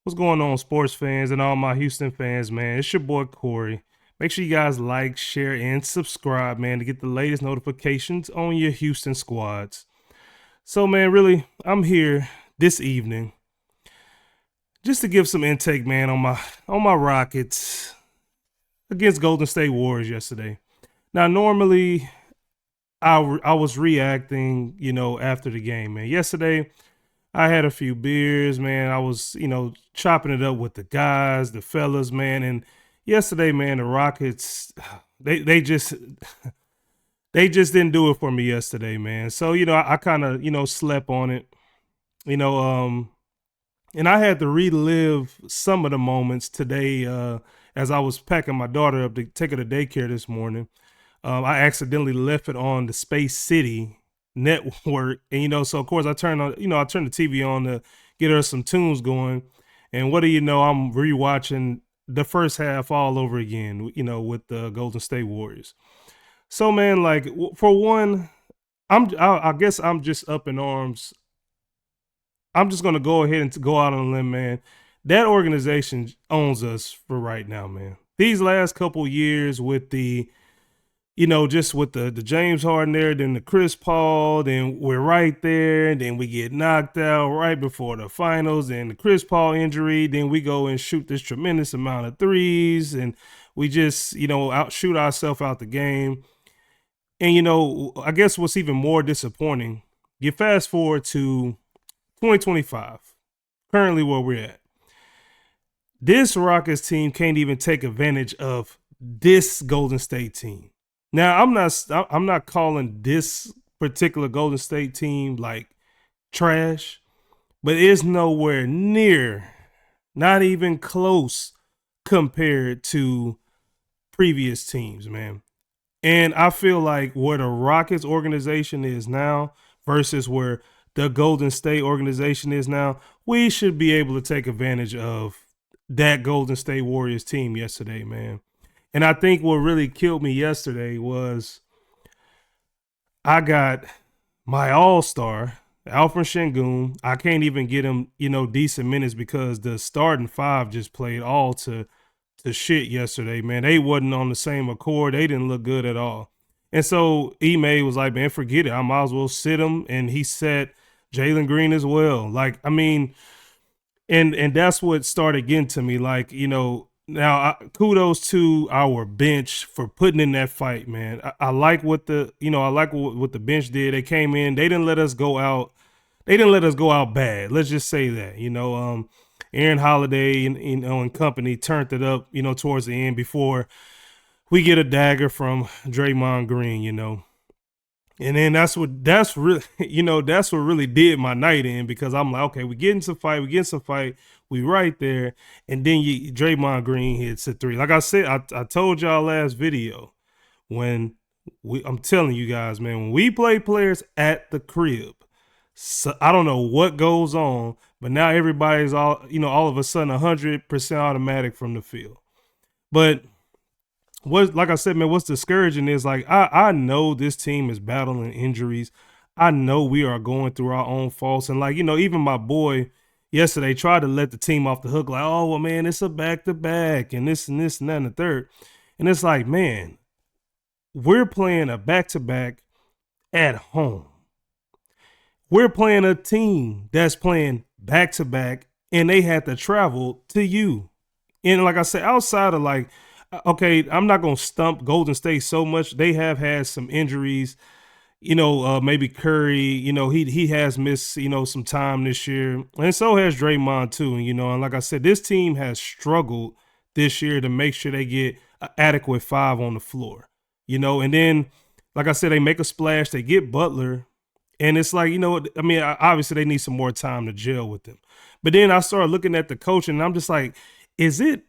What's going on, sports fans and all my Houston fans, man? It's your boy Cory. Make sure you guys like, share, and subscribe, man, to get the latest notifications on your Houston squads. So, man, really, I'm here this evening just to give some intake, man, on my Rockets against Golden State Warriors yesterday. Now, normally I was reacting, after the game, man. Yesterday, I had a few beers, man. I was, chopping it up with the guys, the fellas, man. And yesterday, man, the Rockets, they just they just didn't do it for me yesterday, man. So, I kind of, slept on it, you know, um, and I had to relive some of the moments today, as I was packing my daughter up to take her to daycare this morning. I accidentally left it on the Space City network, and so of course I turned the TV on to get her some tunes going, and what do you know? I'm rewatching the first half all over again, with the Golden State Warriors. So man, like for one, I guess I'm just up in arms. I'm just gonna go ahead and go out on a limb, man. That organization owns us for right now, man. These last couple years with the just with the James Harden there, then the Chris Paul, then we're right there, then we get knocked out right before the finals, then the Chris Paul injury, then we go and shoot this tremendous amount of threes, and we just, outshoot ourselves out the game. And, I guess what's even more disappointing, you fast forward to 2025, currently where we're at. This Rockets team can't even take advantage of this Golden State team. Now, I'm not calling this particular Golden State team like trash, but it's nowhere near, not even close compared to previous teams, man. And I feel like where the Rockets organization is now versus where the Golden State organization is now, we should be able to take advantage of that Golden State Warriors team yesterday, man. And I think what really killed me yesterday was I got my all-star, Alperen Sengun. I can't even get him, decent minutes because the starting five just played all to shit yesterday, man. They wasn't on the same accord. They didn't look good at all. And so Ime was like, man, forget it. I might as well sit him. And he set Jalen Green as well. Like, I mean, and that's what started getting to me. Like, now kudos to our bench for putting in that fight, man. I like what what the bench did. They came in. They didn't let us go out. They didn't let us go out bad. Let's just say that. Aaron Holiday and company turned it up, towards the end before we get a dagger from Draymond Green, And then that's really that's what really did my night in, because I'm like, okay, we getting some fight, we right there, and then Draymond Green hits a three. Like I said, I told y'all last video, I'm telling you guys, man, when we play players at the crib, so I don't know what goes on, but now everybody's all of a sudden 100% automatic from the field. But like I said, man, what's discouraging is like I know this team is battling injuries. I know we are going through our own faults. And like, even my boy yesterday tried to let the team off the hook, like, oh well, man, it's a back-to-back and this and this and that and the third. And it's like, man, we're playing a back-to-back at home. We're playing a team that's playing back-to-back, and they had to travel to you. And like I said, outside of like, okay, I'm not going to stump Golden State so much. They have had some injuries, maybe Curry, he has missed, some time this year. And so has Dreymond too. And like I said, this team has struggled this year to make sure they get an adequate five on the floor, and then, like I said, they make a splash, they get Butler. And it's like, I mean, obviously they need some more time to gel with them. But then I started looking at the coaching, and I'm just like, is it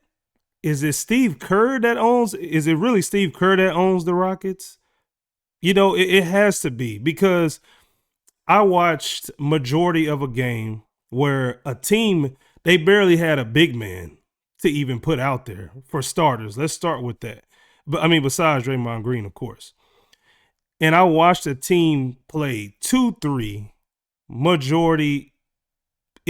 Steve Kerr that owns? Is it really Steve Kerr that owns the Rockets? It has to be, because I watched majority of a game where a team, they barely had a big man to even put out there for starters. Let's start with that. But I mean, besides Draymond Green, of course. And I watched a team play 2-3 majority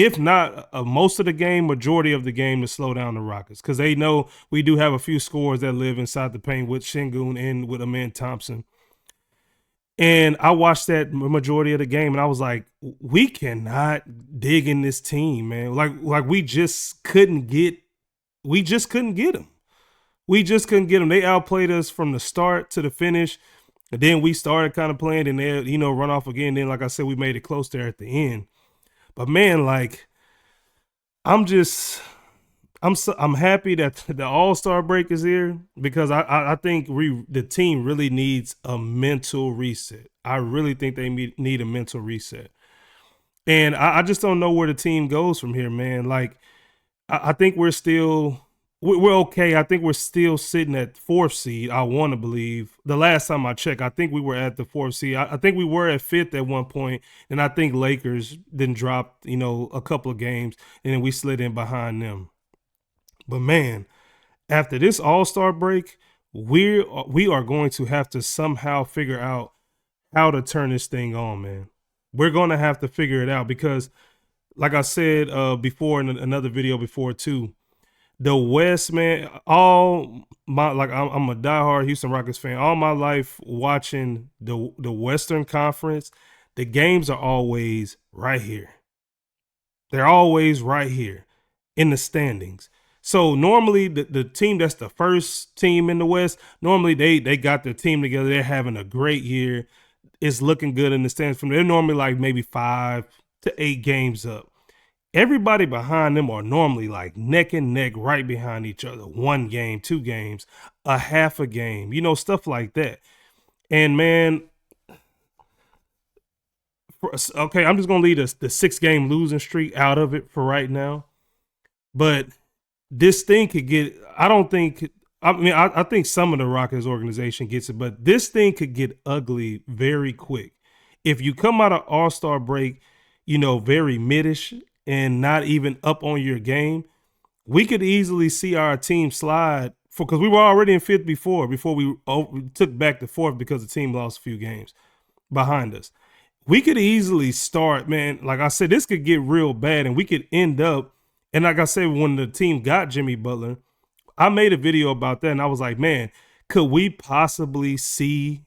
if not most of the game, majority of the game to slow down the Rockets because they know we do have a few scorers that live inside the paint with Sengun and with Amen Thompson. And I watched that majority of the game, and I was like, we cannot dig in this team, man. Like we just couldn't get them. We just couldn't get them. They outplayed us from the start to the finish. And then we started kind of playing, and they, run off again. Then, like I said, we made it close there at the end. But man, like, I'm happy that the All-Star break is here because I think the team really needs a mental reset. I really think they need a mental reset. And I just don't know where the team goes from here, man. Like, I think we're okay. I think we're still sitting at 4th seed. I want to believe. The last time I checked, I think we were at the 4th seed. I think we were at 5th at one point, and I think Lakers then dropped, a couple of games, and then we slid in behind them. But man, after this All-Star break, we are going to have to somehow figure out how to turn this thing on, man. We're going to have to figure it out because, like I said before in another video before too, the West, man, I'm a diehard Houston Rockets fan. All my life watching the Western Conference, the games are always right here. They're always right here in the standings. So normally the team that's the first team in the West, normally they got their team together. They're having a great year. It's looking good in the stands. They're normally like maybe 5 to 8 games up. Everybody behind them are normally like neck and neck right behind each other. 1 game, 2 games, a half a game, stuff like that. And man, okay, I'm just going to leave the 6-game losing streak out of it for right now. But this thing could get, I think some of the Rockets organization gets it, but this thing could get ugly very quick. If you come out of All-Star break, very middish and not even up on your game, we could easily see our team slide because we were already in 5th before we took back to 4th because the team lost a few games behind us. We could easily start, man. Like I said, this could get real bad and we could end up. And like I said, when the team got Jimmy Butler, I made a video about that, and I was like, man, could we possibly see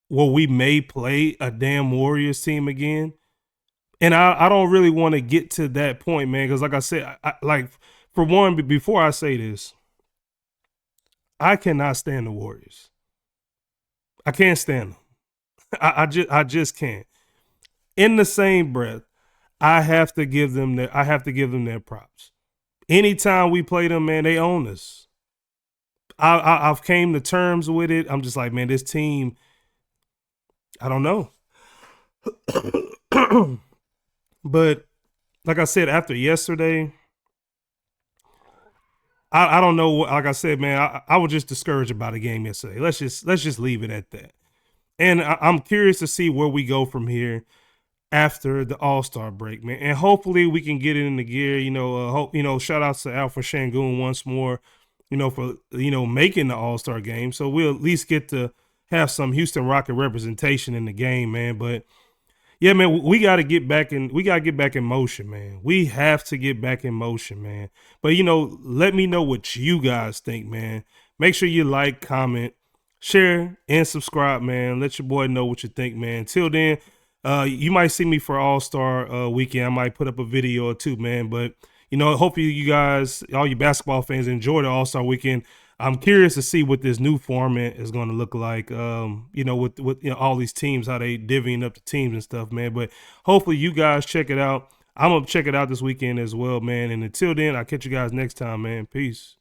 where we may play a damn Warriors team again? And I don't really want to get to that point, man, because like I said, for one, before I say this, I cannot stand the Warriors. I can't stand them. I just can't. In the same breath, I have to give them their props. Anytime we play them, man, they own us. I've came to terms with it. I'm just like, man, this team, I don't know. But like I said, after yesterday, I don't know. Like I said, man, I was just discouraged about the game yesterday. Let's just leave it at that. And I'm curious to see where we go from here after the All-Star break, man. And hopefully we can get it in the gear, shout outs to Alperen Sengun once more, for, making the All-Star game. So we'll at least get to have some Houston Rocket representation in the game, man. But yeah, man, we got to get back in motion, man. We have to get back in motion, man. But, let me know what you guys think, man. Make sure you like, comment, share, and subscribe, man. Let your boy know what you think, man. Till then, you might see me for All-Star weekend. I might put up a video or 2, man. But, hopefully you guys, all you basketball fans, enjoy the All-Star weekend. I'm curious to see what this new format is going to look like, with all these teams, how they divvying up the teams and stuff, man. But hopefully you guys check it out. I'm going to check it out this weekend as well, man. And until then, I'll catch you guys next time, man. Peace.